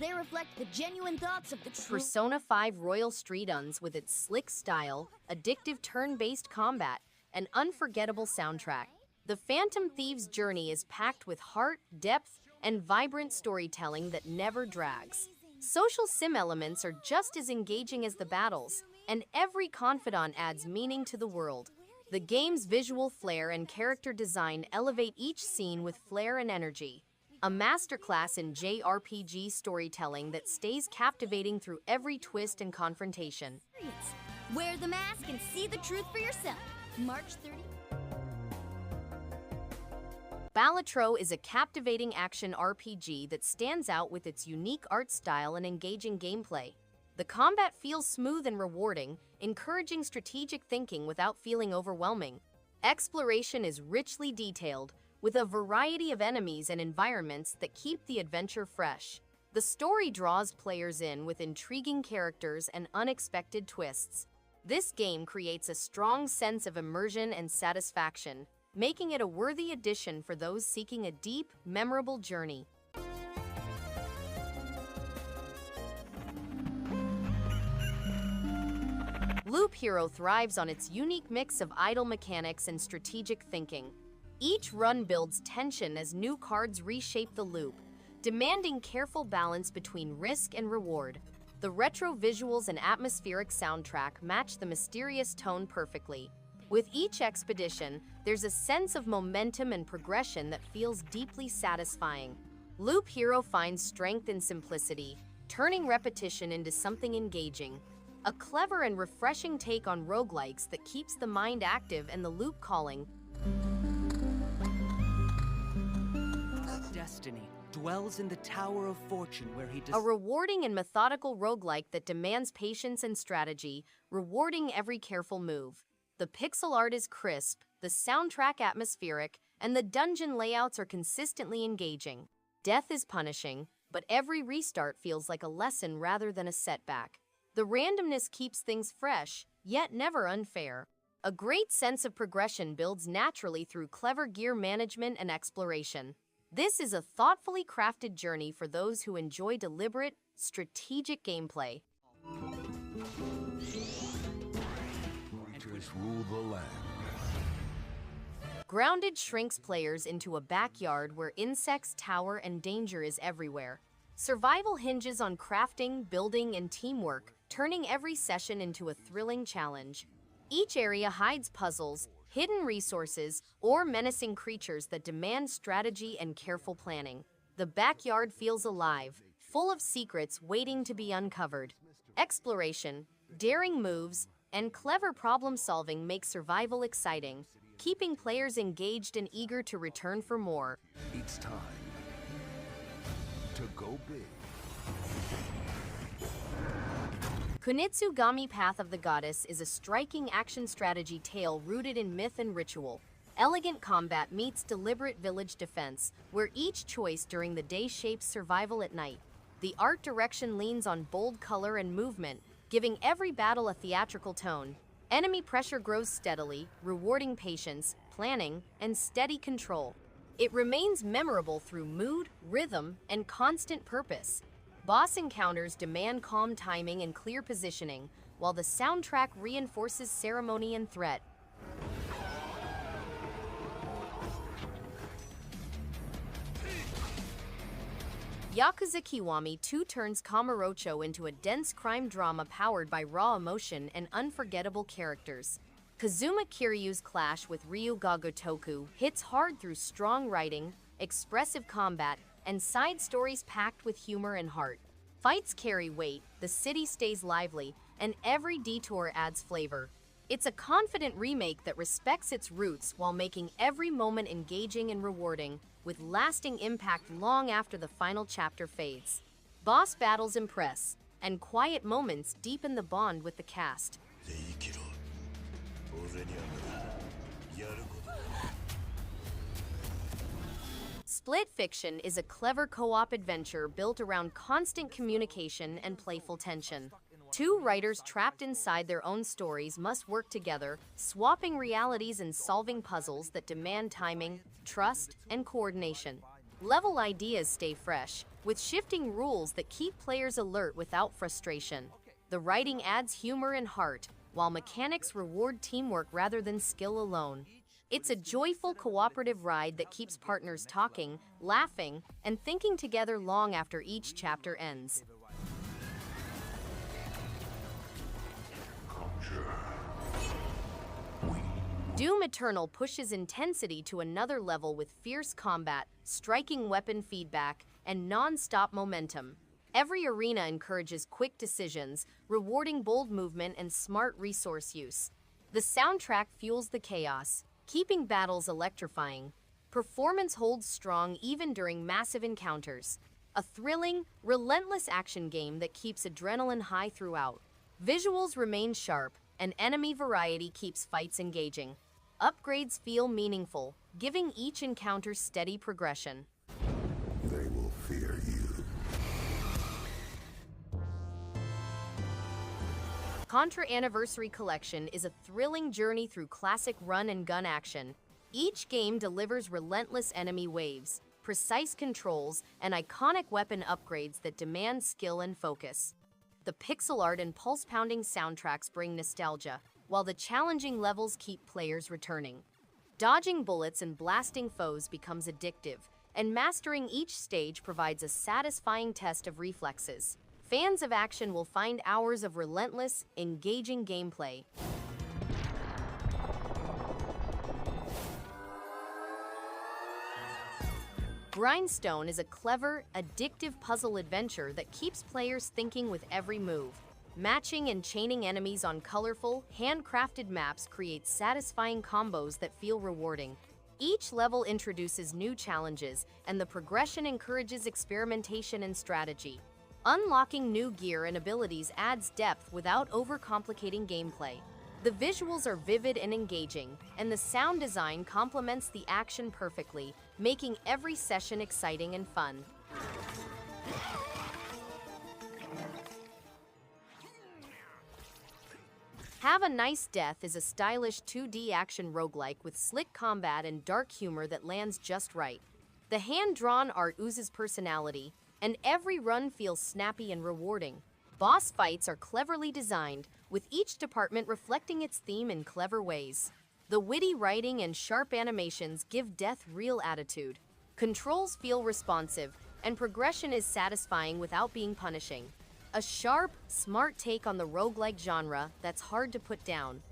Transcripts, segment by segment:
they reflect the genuine thoughts of the true Persona 5 Royal Streetuns with its slick style, addictive turn-based combat, and unforgettable soundtrack. The Phantom Thieves' journey is packed with heart, depth, and vibrant storytelling that never drags. Social sim elements are just as engaging as the battles, and every confidant adds meaning to the world. The game's visual flair and character design elevate each scene with flair and energy. A masterclass in JRPG storytelling that stays captivating through every twist and confrontation. Wear the mask and see the truth for yourself. March 30th. Balatro is a captivating action RPG that stands out with its unique art style and engaging gameplay. The combat feels smooth and rewarding, encouraging strategic thinking without feeling overwhelming. Exploration is richly detailed, with a variety of enemies and environments that keep the adventure fresh. The story draws players in with intriguing characters and unexpected twists. This game creates a strong sense of immersion and satisfaction, making it a worthy addition for those seeking a deep, memorable journey. Loop Hero thrives on its unique mix of idle mechanics and strategic thinking. Each run builds tension as new cards reshape the loop, demanding careful balance between risk and reward. The retro visuals and atmospheric soundtrack match the mysterious tone perfectly. With each expedition, there's a sense of momentum and progression that feels deeply satisfying. Loop Hero finds strength in simplicity, turning repetition into something engaging. A clever and refreshing take on roguelikes that keeps the mind active and the loop calling. Destiny dwells in the Tower of Fortune where he A rewarding and methodical roguelike that demands patience and strategy, rewarding every careful move. The pixel art is crisp, the soundtrack atmospheric, and the dungeon layouts are consistently engaging. Death is punishing, but every restart feels like a lesson rather than a setback. The randomness keeps things fresh, yet never unfair. A great sense of progression builds naturally through clever gear management and exploration. This is a thoughtfully crafted journey for those who enjoy deliberate, strategic gameplay. Rule the land. Grounded shrinks players into a backyard where insects tower and danger is everywhere. Survival hinges on crafting, building, and teamwork, turning every session into a thrilling challenge. Each area hides puzzles, hidden resources, or menacing creatures that demand strategy and careful planning. The backyard feels alive, full of secrets waiting to be uncovered. Exploration, daring moves, and clever problem-solving make survival exciting, keeping players engaged and eager to return for more. It's time to go big. Kunitsu-Gami Path of the Goddess is a striking action strategy tale rooted in myth and ritual. Elegant combat meets deliberate village defense, where each choice during the day shapes survival at night. The art direction leans on bold color and movement, giving every battle a theatrical tone. Enemy pressure grows steadily, rewarding patience, planning, and steady control. It remains memorable through mood, rhythm, and constant purpose. Boss encounters demand calm timing and clear positioning, while the soundtrack reinforces ceremony and threat. Yakuza Kiwami 2 turns Kamurocho into a dense crime drama powered by raw emotion and unforgettable characters. Kazuma Kiryu's clash with Ryu ga Gotoku hits hard through strong writing, expressive combat, and side stories packed with humor and heart. Fights carry weight, the city stays lively, and every detour adds flavor. It's a confident remake that respects its roots while making every moment engaging and rewarding, with lasting impact long after the final chapter fades. Boss battles impress, and quiet moments deepen the bond with the cast. Split Fiction is a clever co-op adventure built around constant communication and playful tension. Two writers trapped inside their own stories must work together, swapping realities and solving puzzles that demand timing, trust, and coordination. Level ideas stay fresh, with shifting rules that keep players alert without frustration. The writing adds humor and heart, while mechanics reward teamwork rather than skill alone. It's a joyful, cooperative ride that keeps partners talking, laughing, and thinking together long after each chapter ends. Doom Eternal pushes intensity to another level with fierce combat, striking weapon feedback, and non-stop momentum. Every arena encourages quick decisions, rewarding bold movement and smart resource use. The soundtrack fuels the chaos, keeping battles electrifying. Performance holds strong even during massive encounters. A thrilling, relentless action game that keeps adrenaline high throughout. Visuals remain sharp, and enemy variety keeps fights engaging. Upgrades feel meaningful, giving each encounter steady progression. They will fear you. Contra Anniversary Collection is a thrilling journey through classic run-and-gun action. Each game delivers relentless enemy waves, precise controls, and iconic weapon upgrades that demand skill and focus. The pixel art and pulse-pounding soundtracks bring nostalgia, while the challenging levels keep players returning. Dodging bullets and blasting foes becomes addictive, and mastering each stage provides a satisfying test of reflexes. Fans of action will find hours of relentless, engaging gameplay. Grindstone is a clever, addictive puzzle adventure that keeps players thinking with every move. Matching and chaining enemies on colorful, handcrafted maps creates satisfying combos that feel rewarding. Each level introduces new challenges, and the progression encourages experimentation and strategy. Unlocking new gear and abilities adds depth without overcomplicating gameplay. The visuals are vivid and engaging, and the sound design complements the action perfectly, making every session exciting and fun. Have a Nice Death is a stylish 2D action roguelike with slick combat and dark humor that lands just right. The hand-drawn art oozes personality, and every run feels snappy and rewarding. Boss fights are cleverly designed, with each department reflecting its theme in clever ways. The witty writing and sharp animations give death real attitude. Controls feel responsive, and progression is satisfying without being punishing. A sharp, smart take on the roguelike genre that's hard to put down.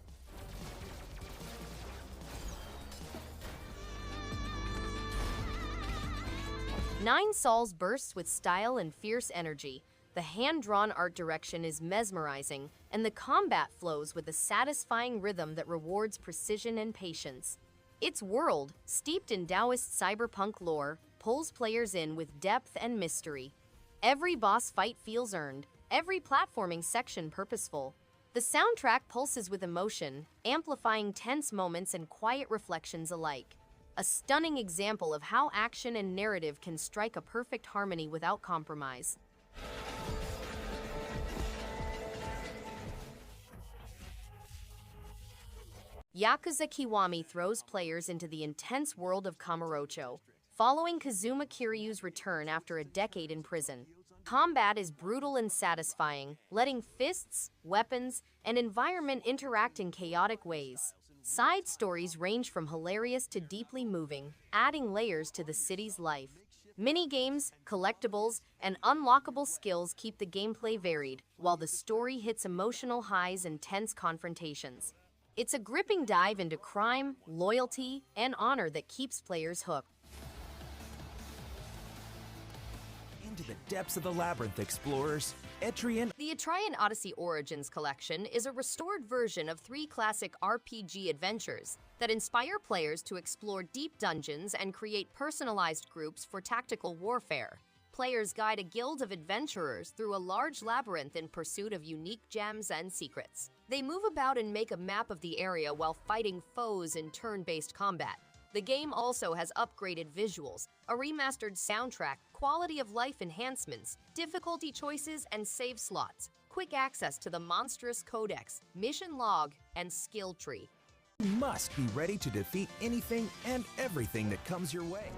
Nine Sols bursts with style and fierce energy. The hand-drawn art direction is mesmerizing, and the combat flows with a satisfying rhythm that rewards precision and patience. Its world, steeped in Taoist cyberpunk lore, pulls players in with depth and mystery. Every boss fight feels earned, every platforming section purposeful. The soundtrack pulses with emotion, amplifying tense moments and quiet reflections alike. A stunning example of how action and narrative can strike a perfect harmony without compromise. Yakuza Kiwami throws players into the intense world of Kamurocho, following Kazuma Kiryu's return after a decade in prison. Combat is brutal and satisfying, letting fists, weapons, and environment interact in chaotic ways. Side stories range from hilarious to deeply moving, adding layers to the city's life. Mini-games, collectibles, and unlockable skills keep the gameplay varied, while the story hits emotional highs and tense confrontations. It's a gripping dive into crime, loyalty, and honor that keeps players hooked. Into the depths of the labyrinth, explorers. Etrian. The Etrian Odyssey Origins collection is a restored version of 3 classic RPG adventures that inspire players to explore deep dungeons and create personalized groups for tactical warfare. Players guide a guild of adventurers through a large labyrinth in pursuit of unique gems and secrets. They move about and make a map of the area while fighting foes in turn-based combat. The game also has upgraded visuals, a remastered soundtrack, quality of life enhancements, difficulty choices, and save slots, quick access to the monstrous codex, mission log, and skill tree. You must be ready to defeat anything and everything that comes your way.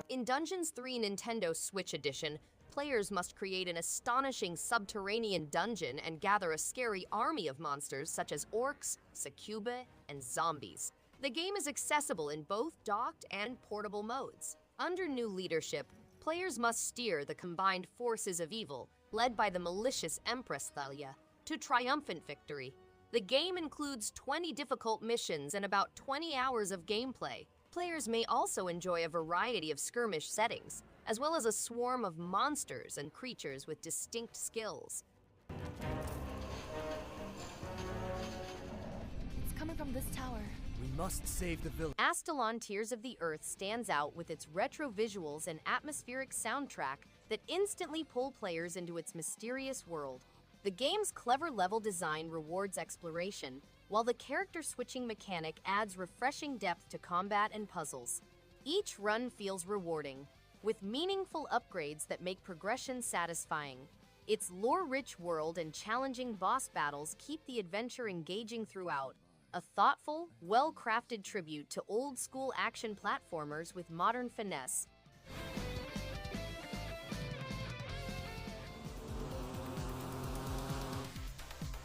In Dungeons 3 Nintendo Switch Edition, players must create an astonishing subterranean dungeon and gather a scary army of monsters such as orcs, succubia, and zombies. The game is accessible in both docked and portable modes. Under new leadership, players must steer the combined forces of evil, led by the malicious Empress Thalia, to triumphant victory. The game includes 20 difficult missions and about 20 hours of gameplay. Players may also enjoy a variety of skirmish settings, as well as a swarm of monsters and creatures with distinct skills. It's coming from this tower. We must save the village. Astalon Tears of the Earth stands out with its retro visuals and atmospheric soundtrack that instantly pull players into its mysterious world. The game's clever level design rewards exploration, while the character switching mechanic adds refreshing depth to combat and puzzles. Each run feels rewarding, with meaningful upgrades that make progression satisfying. Its lore-rich world and challenging boss battles keep the adventure engaging throughout. A thoughtful, well-crafted tribute to old-school action platformers with modern finesse.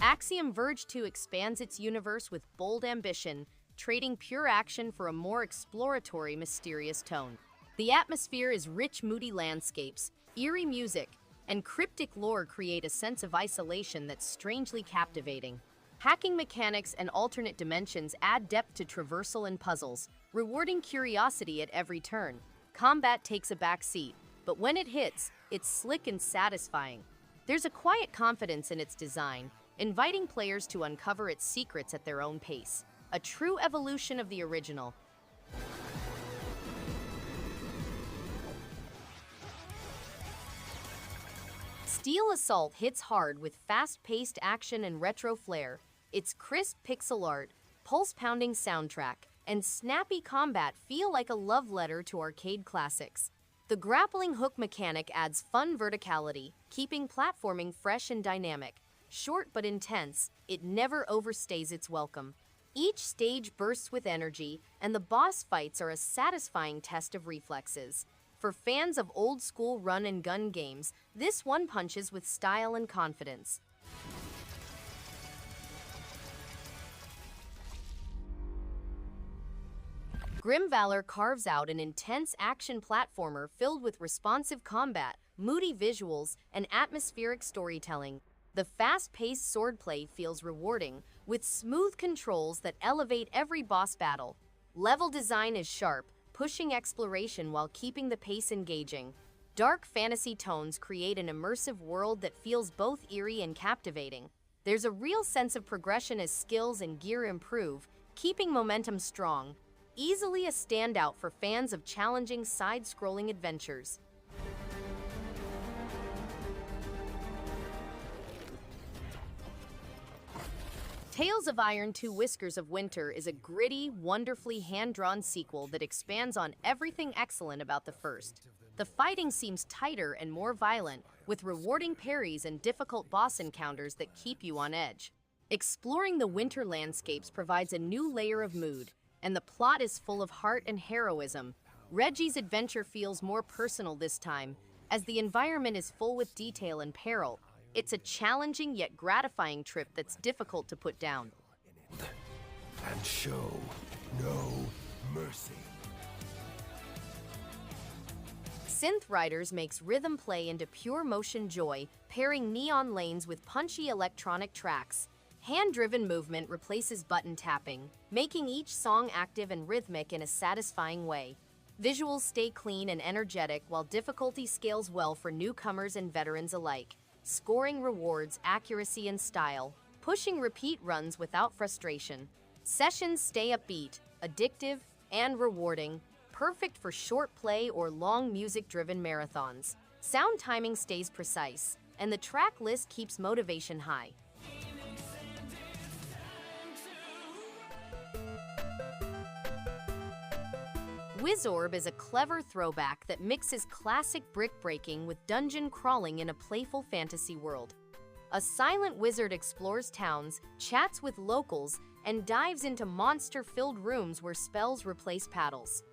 Axiom Verge 2 expands its universe with bold ambition, trading pure action for a more exploratory, mysterious tone. The atmosphere is rich, moody landscapes, eerie music, and cryptic lore create a sense of isolation that's strangely captivating. Hacking mechanics and alternate dimensions add depth to traversal and puzzles, rewarding curiosity at every turn. Combat takes a back seat, but when it hits, it's slick and satisfying. There's a quiet confidence in its design, inviting players to uncover its secrets at their own pace. A true evolution of the original. Steel Assault hits hard with fast-paced action and retro flair. Its crisp pixel art, pulse-pounding soundtrack, and snappy combat feel like a love letter to arcade classics. The grappling hook mechanic adds fun verticality, keeping platforming fresh and dynamic. Short but intense, it never overstays its welcome. Each stage bursts with energy, and the boss fights are a satisfying test of reflexes. For fans of old-school run-and-gun games, this one punches with style and confidence. Grimvalor carves out an intense action platformer filled with responsive combat, moody visuals, and atmospheric storytelling. The fast-paced swordplay feels rewarding, with smooth controls that elevate every boss battle. Level design is sharp, pushing exploration while keeping the pace engaging. Dark fantasy tones create an immersive world that feels both eerie and captivating. There's a real sense of progression as skills and gear improve, keeping momentum strong. Easily a standout for fans of challenging side-scrolling adventures. Tales of Iron 2 Whiskers of Winter is a gritty, wonderfully hand-drawn sequel that expands on everything excellent about the first. The fighting seems tighter and more violent, with rewarding parries and difficult boss encounters that keep you on edge. Exploring the winter landscapes provides a new layer of mood, and the plot is full of heart and heroism. Reggie's adventure feels more personal this time, as the environment is full with detail and peril. It's a challenging yet gratifying trip that's difficult to put down. And show no mercy. Synth Riders makes rhythm play into pure motion joy, pairing neon lanes with punchy electronic tracks. Hand-driven movement replaces button tapping, making each song active and rhythmic in a satisfying way. Visuals stay clean and energetic, while difficulty scales well for newcomers and veterans alike. Scoring rewards accuracy and style, pushing repeat runs without frustration. Sessions stay upbeat, addictive, and rewarding, perfect for short play or long music-driven marathons. Sound timing stays precise, and the track list keeps motivation high. Wizorb is a clever throwback that mixes classic brick-breaking with dungeon crawling in a playful fantasy world. A silent wizard explores towns, chats with locals, and dives into monster-filled rooms where spells replace paddles.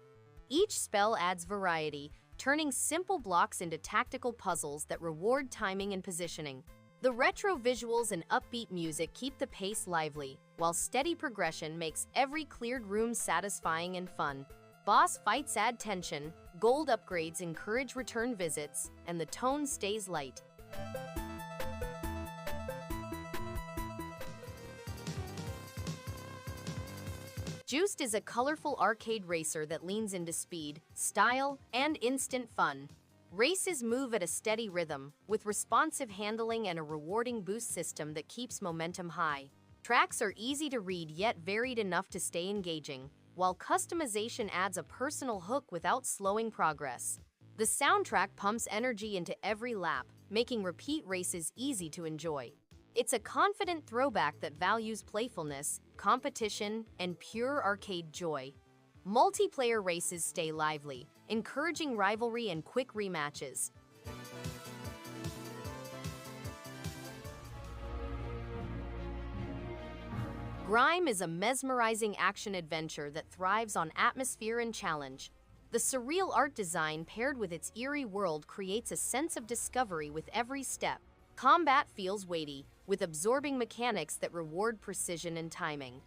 Each spell adds variety, turning simple blocks into tactical puzzles that reward timing and positioning. The retro visuals and upbeat music keep the pace lively, while steady progression makes every cleared room satisfying and fun. Boss fights add tension, gold upgrades encourage return visits, and the tone stays light. Juiced is a colorful arcade racer that leans into speed, style, and instant fun. Races move at a steady rhythm, with responsive handling and a rewarding boost system that keeps momentum high. Tracks are easy to read yet varied enough to stay engaging, while customization adds a personal hook without slowing progress. The soundtrack pumps energy into every lap, making repeat races easy to enjoy. It's a confident throwback that values playfulness, competition, and pure arcade joy. Multiplayer races stay lively, encouraging rivalry and quick rematches. GRIME is a mesmerizing action-adventure that thrives on atmosphere and challenge. The surreal art design paired with its eerie world creates a sense of discovery with every step. Combat feels weighty, with absorbing mechanics that reward precision and timing.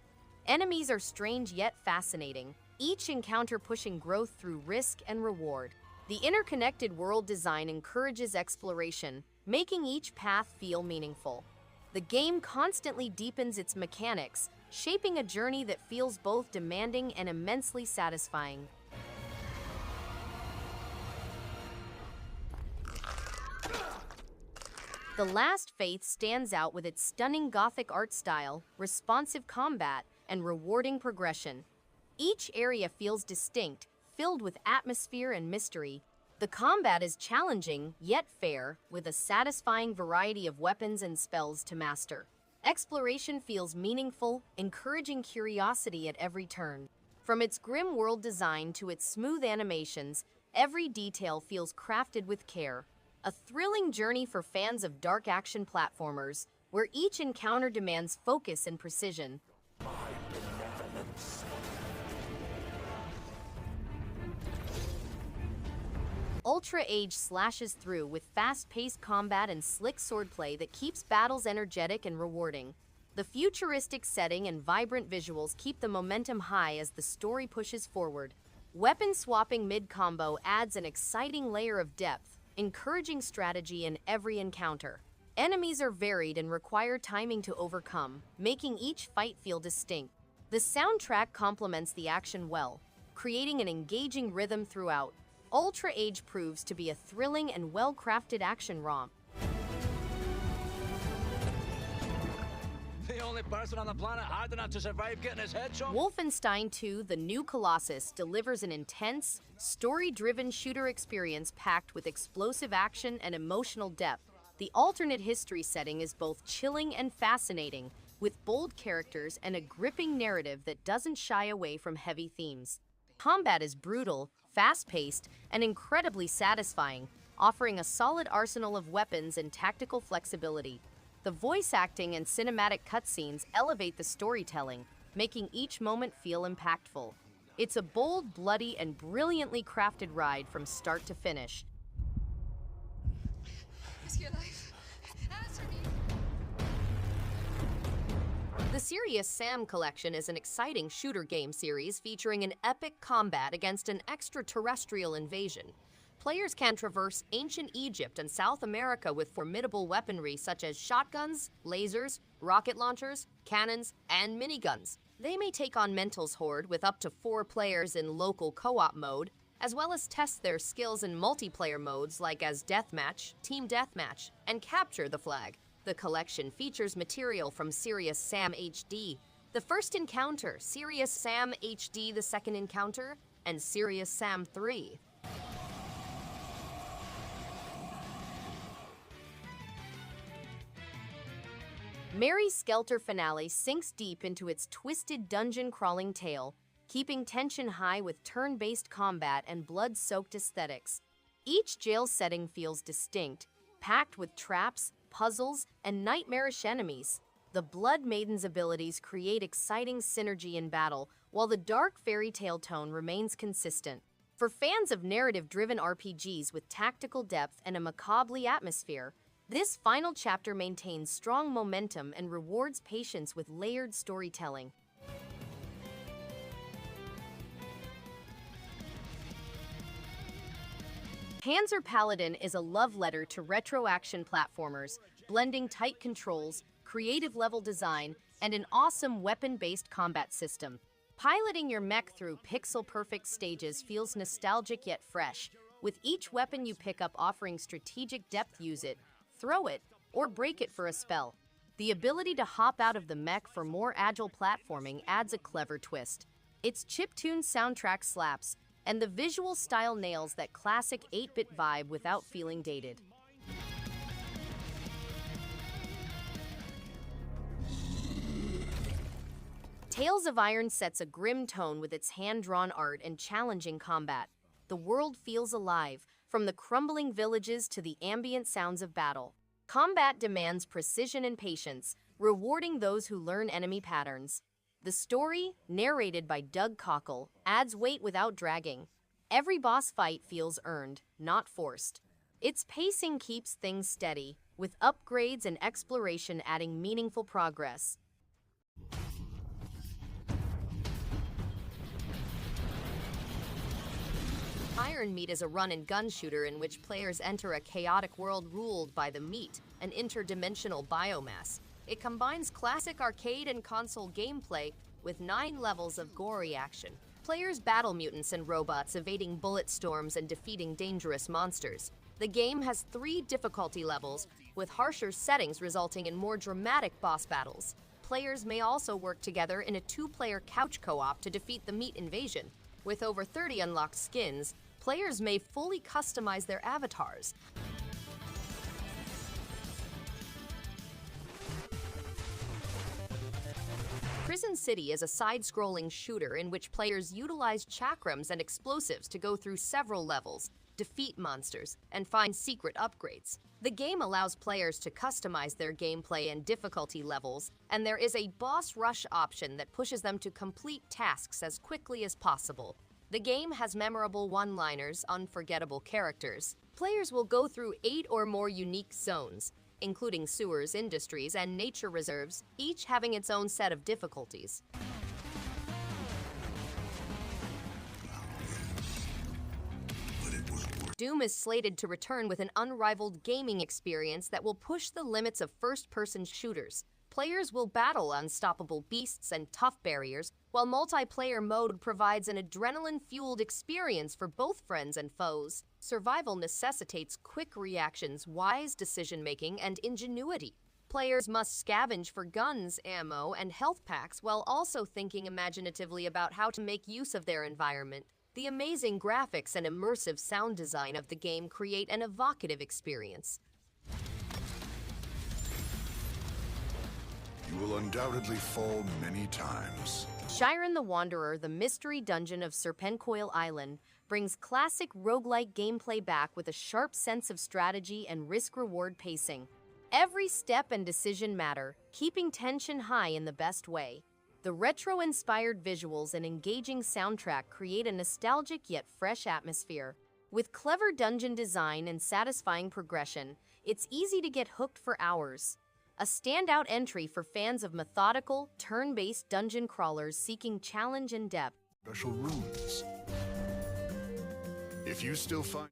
Enemies are strange yet fascinating, each encounter pushing growth through risk and reward. The interconnected world design encourages exploration, making each path feel meaningful. The game constantly deepens its mechanics, shaping a journey that feels both demanding and immensely satisfying. The Last Faith stands out with its stunning Gothic art style, responsive combat, and rewarding progression. Each area feels distinct, filled with atmosphere and mystery. The combat is challenging, yet fair, with a satisfying variety of weapons and spells to master. Exploration feels meaningful, encouraging curiosity at every turn. From its grim world design to its smooth animations, every detail feels crafted with care. A thrilling journey for fans of dark action platformers, where each encounter demands focus and precision. Ultra Age slashes through with fast-paced combat and slick swordplay that keeps battles energetic and rewarding. The futuristic setting and vibrant visuals keep the momentum high as the story pushes forward. Weapon swapping mid-combo adds an exciting layer of depth, encouraging strategy in every encounter. Enemies are varied and require timing to overcome, making each fight feel distinct. The soundtrack complements the action well, creating an engaging rhythm throughout. Ultra Age proves to be a thrilling and well-crafted action romp. The only person on the planet hard enough to survive getting his head chopped? Wolfenstein II: The New Colossus delivers an intense, story-driven shooter experience packed with explosive action and emotional depth. The alternate history setting is both chilling and fascinating, with bold characters and a gripping narrative that doesn't shy away from heavy themes. Combat is brutal, fast-paced, and incredibly satisfying, offering a solid arsenal of weapons and tactical flexibility. The voice acting and cinematic cutscenes elevate the storytelling, making each moment feel impactful. It's a bold, bloody, and brilliantly crafted ride from start to finish. Risk your life. Answer me. The Serious Sam Collection is an exciting shooter game series featuring an epic combat against an extraterrestrial invasion. Players can traverse ancient Egypt and South America with formidable weaponry such as shotguns, lasers, rocket launchers, cannons, and miniguns. They may take on Mental's horde with up to 4 players in local co-op mode, as well as test their skills in multiplayer modes like as Deathmatch, Team Deathmatch, and Capture the Flag. The collection features material from Serious Sam HD, the first encounter, Serious Sam HD, the second encounter, and Serious Sam 3. Mary's Skelter finale sinks deep into its twisted dungeon-crawling tale, keeping tension high with turn-based combat and blood-soaked aesthetics. Each jail setting feels distinct, packed with traps, puzzles, and nightmarish enemies. The Blood Maiden's abilities create exciting synergy in battle, while the dark fairy tale tone remains consistent. For fans of narrative-driven RPGs with tactical depth and a macabre atmosphere, this final chapter maintains strong momentum and rewards patience with layered storytelling. Panzer Paladin is a love letter to retro action platformers, blending tight controls, creative level design, and an awesome weapon-based combat system. Piloting your mech through pixel-perfect stages feels nostalgic yet fresh, with each weapon you pick up offering strategic depth. Use it, throw it, or break it for a spell. The ability to hop out of the mech for more agile platforming adds a clever twist. Its chiptune soundtrack slaps, and the visual style nails that classic 8-bit vibe without feeling dated. Tales of Iron sets a grim tone with its hand-drawn art and challenging combat. The world feels alive, from the crumbling villages to the ambient sounds of battle. Combat demands precision and patience, rewarding those who learn enemy patterns. The story, narrated by Doug Cockle, adds weight without dragging. Every boss fight feels earned, not forced. Its pacing keeps things steady, with upgrades and exploration adding meaningful progress. Iron Meat is a run-and-gun shooter in which players enter a chaotic world ruled by the Meat, an interdimensional biomass. It combines classic arcade and console gameplay with 9 levels of gory action. Players battle mutants and robots, evading bullet storms and defeating dangerous monsters. The game has 3 difficulty levels, with harsher settings resulting in more dramatic boss battles. Players may also work together in a 2-player couch co-op to defeat the Meat invasion. With over 30 unlocked skins, players may fully customize their avatars. Prison City is a side-scrolling shooter in which players utilize chakrams and explosives to go through several levels, defeat monsters, and find secret upgrades. The game allows players to customize their gameplay and difficulty levels, and there is a boss rush option that pushes them to complete tasks as quickly as possible. The game has memorable one-liners, unforgettable characters. Players will go through 8 or more unique zones, including sewers, industries, and nature reserves, each having its own set of difficulties. Doom is slated to return with an unrivaled gaming experience that will push the limits of first-person shooters. Players will battle unstoppable beasts and tough barriers, while multiplayer mode provides an adrenaline-fueled experience for both friends and foes. Survival necessitates quick reactions, wise decision-making, and ingenuity. Players must scavenge for guns, ammo, and health packs while also thinking imaginatively about how to make use of their environment. The amazing graphics and immersive sound design of the game create an evocative experience. You will undoubtedly fall many times. Shiren the Wanderer, the mystery dungeon of Serpentcoil Island, brings classic roguelike gameplay back with a sharp sense of strategy and risk-reward pacing. Every step and decision matter, keeping tension high in the best way. The retro-inspired visuals and engaging soundtrack create a nostalgic yet fresh atmosphere. With clever dungeon design and satisfying progression, it's easy to get hooked for hours. A standout entry for fans of methodical, turn-based dungeon crawlers seeking challenge and depth. Special rooms. If you still find